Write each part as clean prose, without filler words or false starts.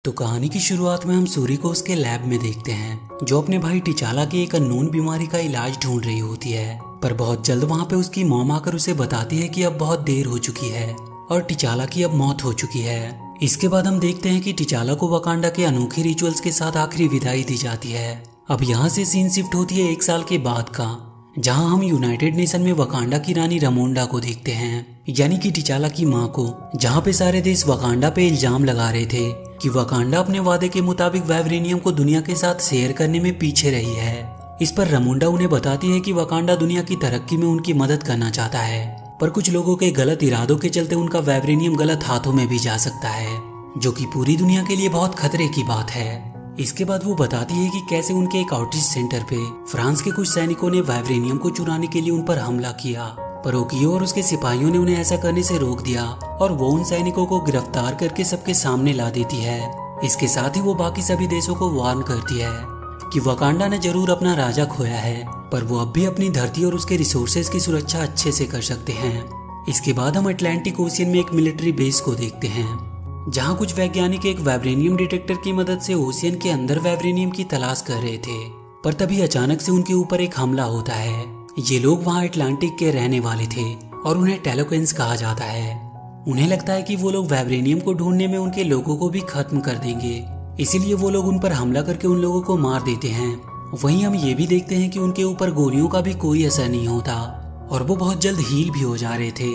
तो कहानी की शुरुआत में हम सूरी को उसके लैब में देखते हैं, जो अपने भाई टिचाला की एक अननोन बीमारी का इलाज ढूंढ रही होती है। पर बहुत जल्द वहाँ पे उसकी मॉम आकर उसे बताती है कि अब बहुत देर हो चुकी है और टिचाला की अब मौत हो चुकी है। इसके बाद हम देखते हैं कि टिचाला को वकांडा के अनोखे रिचुअल्स के साथ आखिरी विदाई दी जाती है। अब यहाँ से सीन शिफ्ट होती है 1 साल के बाद का, जहाँ हम यूनाइटेड नेशन में वकांडा की रानी रमोंडा को देखते हैं, यानी कि टिचाला की माँ को। जहाँ पे सारे देश वकांडा पे इल्जाम लगा रहे थे कि वकांडा अपने वादे के मुताबिक वाइब्रेनियम को दुनिया के साथ शेयर करने में पीछे रही है। इस पर रमोंडा उन्हें बताती है कि वकांडा दुनिया की तरक्की में उनकी मदद करना चाहता है, पर कुछ लोगों के गलत इरादों के चलते उनका वाइब्रेनियम गलत हाथों में भी जा सकता है, जो कि पूरी दुनिया के लिए बहुत खतरे की बात है। इसके बाद वो बताती है कि कैसे उनके एक आउटरीच सेंटर पे फ्रांस के कुछ सैनिकों ने वाइब्रेनियम को चुराने के लिए उन पर हमला किया, पर ओकियो और उसके सिपाहियों ने उन्हें ऐसा करने से रोक दिया और वो उन सैनिकों को गिरफ्तार करके सबके सामने ला देती है। इसके साथ ही वो बाकी सभी देशों को वार्न करती है कि वकांडा ने जरूर अपना राजा खोया है, पर वो अब भी अपनी धरती और उसके रिसोर्सेज की सुरक्षा अच्छे से कर सकते हैं। इसके बाद हम अटलांटिक ओशियन में एक मिलिट्री बेस को देखते हैं, जहाँ कुछ वैज्ञानिक एक वाइब्रेनियम डिटेक्टर की मदद से ओशियन के अंदर वाइब्रेनियम की तलाश कर रहे थे। पर तभी अचानक से उनके ऊपर एक हमला होता है। ये लोग वहाँ अटलांटिक के रहने वाले थे और उन्हें टेलोकेंस कहा जाता है। उन्हें लगता है कि वो लोग वाइब्रेनियम को ढूंढने में उनके लोगों को भी खत्म कर देंगे, इसीलिए वो लोग उन पर हमला करके उन लोगों को मार देते हैं। वहीं हम ये भी देखते हैं कि उनके ऊपर गोलियों का भी कोई असर नहीं होता और वो बहुत जल्द हील भी हो जा रहे थे।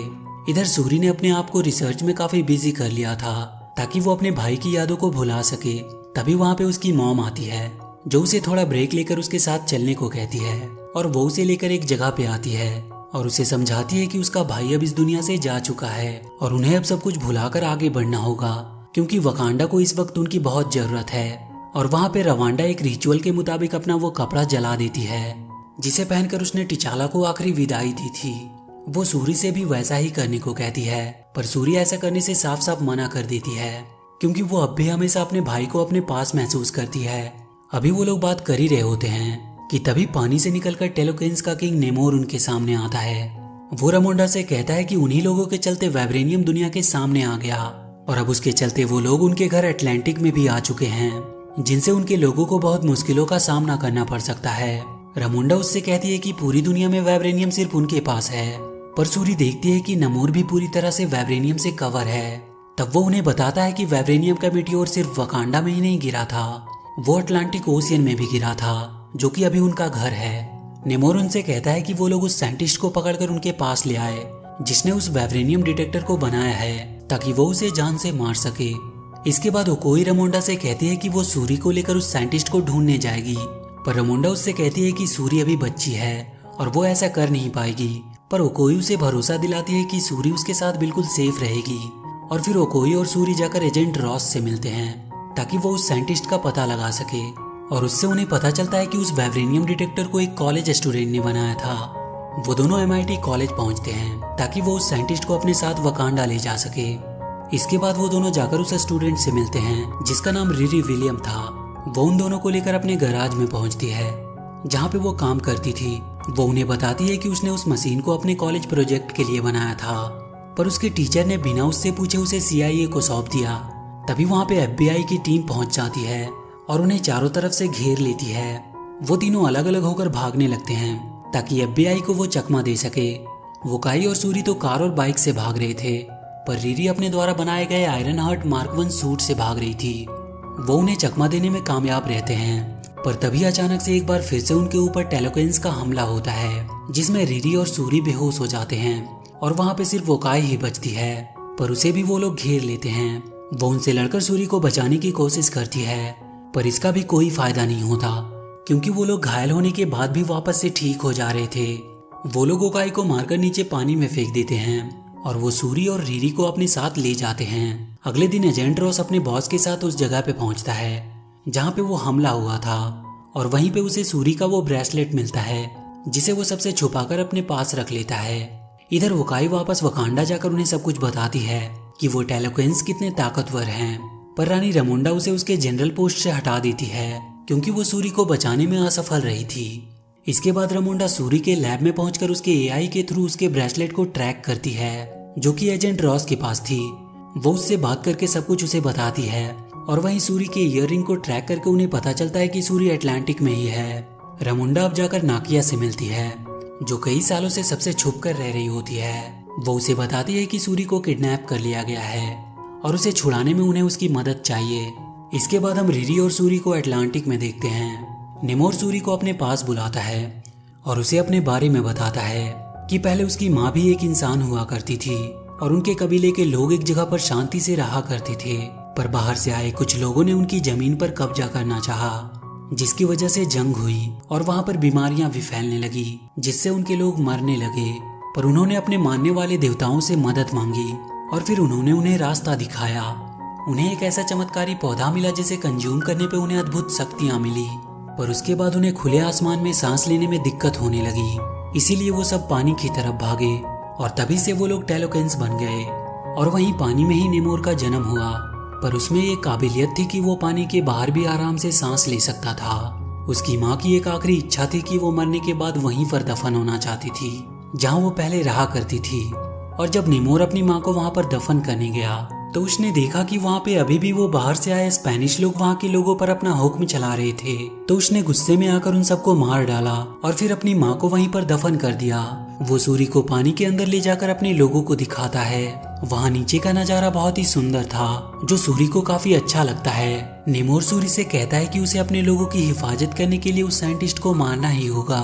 इधर सूरी ने अपने आप को रिसर्च में काफी बिजी कर लिया था ताकि वो अपने भाई की यादों को भुला सके। तभी वहाँ पे उसकी मॉम आती है, जो उसे थोड़ा ब्रेक लेकर उसके साथ चलने को कहती है और वो उसे लेकर एक जगह पे आती है और उसे समझाती है कि उसका भाई अब इस दुनिया से जा चुका है और उन्हें अब सब कुछ भुलाकर आगे बढ़ना होगा, क्योंकि वकांडा को इस वक्त उनकी बहुत जरूरत है। और वहाँ पे रवांडा एक रिचुअल के मुताबिक अपना वो कपड़ा जला देती है, जिसे पहनकर उसने टिचाला को आखिरी विदाई दी थी। वो सूरी से भी वैसा ही करने को कहती है, पर सूरी ऐसा करने से साफ साफ मना कर देती है, क्योंकि वो अब भी हमेशा अपने भाई को अपने पास महसूस करती है। अभी वो लोग बात कर ही रहे होते हैं कि तभी पानी से निकलकर टेलोकेंस का किंग नेमोर उनके सामने आता है। वो रमोंडा से कहता है कि उन्हीं लोगों के चलते वाइब्रेनियम दुनिया के सामने आ गया और अब उसके चलते वो लोग उनके घर अटलांटिक में भी आ चुके हैं, जिनसे उनके लोगों को बहुत मुश्किलों का सामना करना पड़ सकता है। रमोंडा उससे कहती है कि पूरी दुनिया में वाइब्रेनियम सिर्फ उनके पास है, पर सूरी देखती है कि नमोर भी पूरी तरह से वाइब्रेनियम से कवर है। तब वो उन्हें बताता है कि वाइब्रेनियम का मीटियोर सिर्फ वकांडा में ही नहीं गिरा था, वो अटलांटिक ओशियन में भी गिरा था, जो कि अभी उनका घर है। नेमोर उनसे कहता है कि वो लोग उस साइंटिस्ट को पकड़कर उनके पास ले आए, जिसने उस वाइब्रेनियम डिटेक्टर को बनाया है, ताकि वो उसे जान से मार सके। इसके बाद ओकोई रमोंडा से कहती है कि वो सूरी को लेकर उस साइंटिस्ट को ढूंढने जाएगी, पर रमोंडा उससे कहती है कि सूरी अभी बच्ची है और वो ऐसा कर नहीं पाएगी। पर ओकोई उसे भरोसा दिलाती है कि सूरी उसके साथ बिल्कुल सेफ रहेगी। और फिर ओकोई और सूरी जाकर एजेंट रॉस से मिलते हैं ताकि वो उस साइंटिस्ट का पता लगा सके, और उससे उन्हें पता चलता है कि उस वाइब्रेनियम डिटेक्टर को एक कॉलेज स्टूडेंट ने बनाया था। वो दोनों MIT कॉलेज पहुंचते हैं ताकि वो उस साइंटिस्ट को अपने साथ वकांडा ले जा सके। इसके बाद वो दोनों जाकर उस स्टूडेंट से मिलते हैं जिसका नाम रिरी विलियम था। वो उन दोनों को लेकर अपने गैराज में पहुंचती है जहाँ पे वो काम करती थी। वो उन्हें बताती है कि उसने उस मशीन को अपने कॉलेज प्रोजेक्ट के लिए बनाया था, पर उसके टीचर ने बिना उससे पूछे उसे CIA को सौंप दिया। तभी वहाँ पे FBI की टीम पहुंच जाती है और उन्हें चारों तरफ से घेर लेती है। वो तीनों अलग अलग होकर भागने लगते हैं ताकि FBI को वो चकमा दे सके। वोकाई और सूरी तो कार और बाइक से भाग रहे थे, पर रीरी अपने द्वारा बनाए गए आयरन हार्ट Mark 1 सूट से भाग रही थी। वो उन्हें चकमा देने में कामयाब रहते हैं, पर तभी अचानक से एक बार फिर से उनके ऊपर टेलोकेंस का हमला होता है, जिसमें रीरी और सूरी बेहोश हो जाते हैं और वहाँ पे सिर्फ वोकाई ही बचती है, पर उसे भी वो लोग घेर लेते हैं। वो उनसे लड़कर सूरी को बचाने की कोशिश करती है, पर इसका भी कोई फायदा नहीं होता, क्योंकि वो लोग घायल होने के बाद भी वापस से ठीक हो जा रहे थे। वो लोग वोकाई को मारकर नीचे पानी में फेंक देते हैं और वो सूरी और रीरी को अपने साथ ले जाते हैं। अगले दिन एजेंट रॉस अपने बॉस के साथ उस जगह पे पहुंचता है जहाँ पे वो हमला हुआ था, और वहीं पे उसे सूरी का वो ब्रेसलेट मिलता है, जिसे वो सबसे छुपाकर अपने पास रख लेता है। इधर वोकाई वापस वकांडा जाकर उन्हें सब कुछ बताती है कि वो टेलोकेंस कितने ताकतवर हैं, पर रानी रमोंडा उसे उसके जनरल पोस्ट से हटा देती है, क्योंकि वो सूरी को बचाने में असफल रही थी। इसके बाद रमोंडा सूरी के लैब में पहुंचकर उसके AI के थ्रू उसके ब्रेसलेट को ट्रैक करती है, जो कि एजेंट रॉस के पास थी। वो उससे बात करके सब कुछ उसे बताती है और वहीं सूरी के ईयररिंग को ट्रैक करके उन्हें पता चलता है कि सूरी अटलांटिक में ही है। रामुंडा अब जाकर नाकिया से मिलती है, जो कई सालों से सबसे छुप कर रह रही होती है। वो उसे बताती है कि सूरी को किडनैप कर लिया गया है और उसे छुड़ाने में उन्हें उसकी मदद चाहिए। इसके बाद हम रिरी और सूरी को अटलांटिक में देखते हैं। नेमोर सूरी को अपने पास बुलाता है और उसे अपने बारे में बताता है कि पहले उसकी माँ भी एक इंसान हुआ करती थी और उनके कबीले के लोग एक जगह पर शांति से रहा करते थे, पर बाहर से आए कुछ लोगों ने उनकी जमीन पर कब्जा करना चाहा, जिसकी वजह से जंग हुई और वहां पर बीमारियां भी फैलने लगी, जिससे उनके लोग मरने लगे। पर उन्होंने अपने मानने वाले देवताओं से मदद मांगी और फिर उन्होंने उन्हें रास्ता दिखाया। उन्हें एक ऐसा चमत्कारी पौधा मिला जिसे कंज्यूम करने पे उन्हें अद्भुत शक्तियां मिली, पर उसके बाद उन्हें खुले आसमान में सांस लेने में दिक्कत होने लगी। इसीलिए वो सब पानी की तरफ भागे और तभी से वो लोग टेलोकेंस बन गए। और वहीं पानी में ही नेमोर का जन्म हुआ, पर उसमें एक काबिलियत थी कि वो पानी के बाहर भी आराम से सांस ले सकता था। उसकी माँ की एक आखिरी इच्छा थी कि वो मरने के बाद वहीं पर दफन होना चाहती थी जहाँ वो पहले रहा करती थी। और जब नेमोर अपनी माँ को वहाँ पर दफन करने गया तो उसने देखा कि वहाँ पे अभी भी वो बाहर से आए स्पेनिश लोग वहाँ के लोगों पर अपना हुक्म चला रहे थे। तो उसने गुस्से में आकर उन सबको मार डाला और फिर अपनी माँ को वहीं पर दफन कर दिया। वो सूरी को पानी के अंदर ले जाकर अपने लोगों को दिखाता है। वहाँ नीचे का नजारा बहुत ही सुंदर था, जो सूरी को काफी अच्छा लगता है। नेमोर सूरी से कहता है कि उसे अपने लोगों की हिफाजत करने के लिए उस साइंटिस्ट को मारना ही होगा,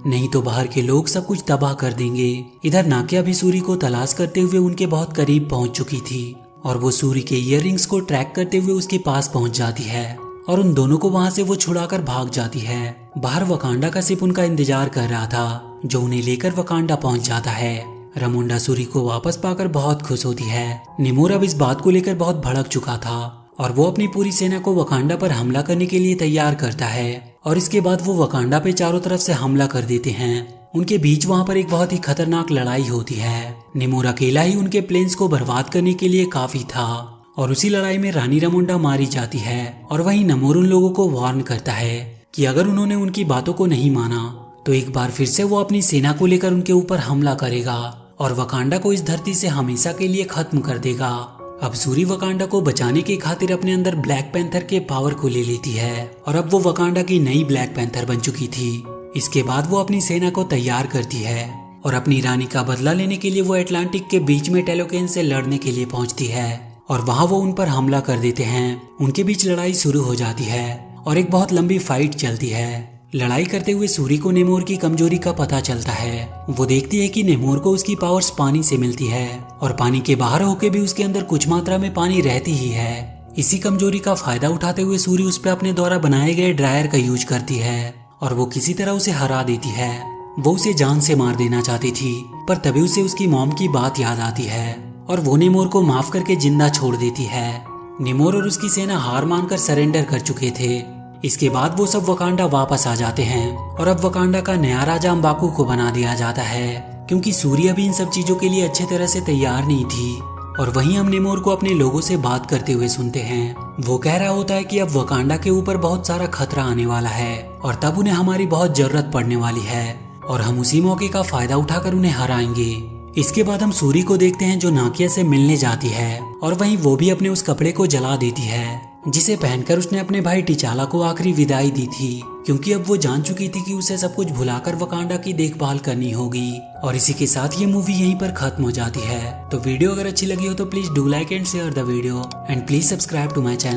नहीं तो बाहर के लोग सब कुछ तबाह कर देंगे। इधर नाकिया भी सूरी को तलाश करते हुए उनके बहुत करीब पहुंच चुकी थी और वो सूरी के ईयररिंग्स को ट्रैक करते हुए उसके पास पहुंच जाती है और उन दोनों को वहां से वो छुड़ाकर भाग जाती है। बाहर वकांडा का शिप उनका इंतजार कर रहा था, जो उन्हें लेकर वकांडा पहुंच जाता है। रामुंडा सूरी को वापस पाकर बहुत खुश होती है। नेमोर अब इस बात को लेकर बहुत भड़क चुका था और वो अपनी पूरी सेना को वकांडा पर हमला करने के लिए तैयार करता है और इसके बाद वो वकांडा पे चारों तरफ से हमला कर देते हैं। उनके बीच वहाँ पर एक बहुत ही खतरनाक लड़ाई होती है। नेमोर अकेला ही उनके प्लेन्स को बर्बाद करने के लिए काफी था और उसी लड़ाई में रानी रामुंडा मारी जाती है। और वहीं नेमोर उन लोगों को वार्न करता है कि अगर उन्होंने उनकी बातों को नहीं माना तो एक बार फिर से वो अपनी सेना को लेकर उनके ऊपर हमला करेगा और वकांडा को इस धरती से हमेशा के लिए खत्म कर देगा। अब सूरी वकांडा को बचाने की खातिर अपने अंदर ब्लैक पैंथर के पावर को ले लेती है और अब वो वकांडा की नई ब्लैक पैंथर बन चुकी थी। इसके बाद वो अपनी सेना को तैयार करती है और अपनी रानी का बदला लेने के लिए वो अटलांटिक के बीच में टेलोकेन से लड़ने के लिए पहुंचती है और वहां वो उन पर हमला कर देते हैं। उनके बीच लड़ाई शुरू हो जाती है और एक बहुत लंबी फाइट चलती है। लड़ाई करते हुए सूरी को नेमोर की कमजोरी का पता चलता है। वो देखती है कि नेमोर को उसकी पावर्स पानी से मिलती है और पानी के बाहर होके भी उसके अंदर कुछ मात्रा में पानी रहती ही है। इसी कमजोरी का फायदा उठाते हुए सूरी उस पर अपने द्वारा बनाए गए ड्रायर का यूज करती है और वो किसी तरह उसे हरा देती है। वो उसे जान से मार देना चाहती थी, पर तभी उसे उसकी मॉम की बात याद आती है और वो नेमोर को माफ करके जिंदा छोड़ देती है। नेमोर और उसकी सेना हार मानकर सरेंडर कर चुके थे। इसके बाद वो सब वकांडा वापस आ जाते हैं और अब वकांडा का नया राजा अम्बाकू को बना दिया जाता है, क्योंकि सूर्य भी इन सब चीजों के लिए अच्छे तरह से तैयार नहीं थी। और वहीं हम नेमोर को अपने लोगों से बात करते हुए सुनते हैं। वो कह रहा होता है कि अब वकांडा के ऊपर बहुत सारा खतरा आने वाला है और तब उन्हें हमारी बहुत जरूरत पड़ने वाली है और हम उसी मौके का फायदा उठाकर उन्हें हराएंगे। इसके बाद हम सूरी को देखते हैं जो नाकिया से मिलने जाती है और वहीं वो भी अपने उस कपड़े को जला देती है जिसे पहनकर उसने अपने भाई टिचाला को आखिरी विदाई दी थी, क्योंकि अब वो जान चुकी थी कि उसे सब कुछ भुलाकर वकांडा की देखभाल करनी होगी। और इसी के साथ ये मूवी यहीं पर खत्म हो जाती है। तो वीडियो अगर अच्छी लगी हो तो please do like and share the video and please subscribe to my channel.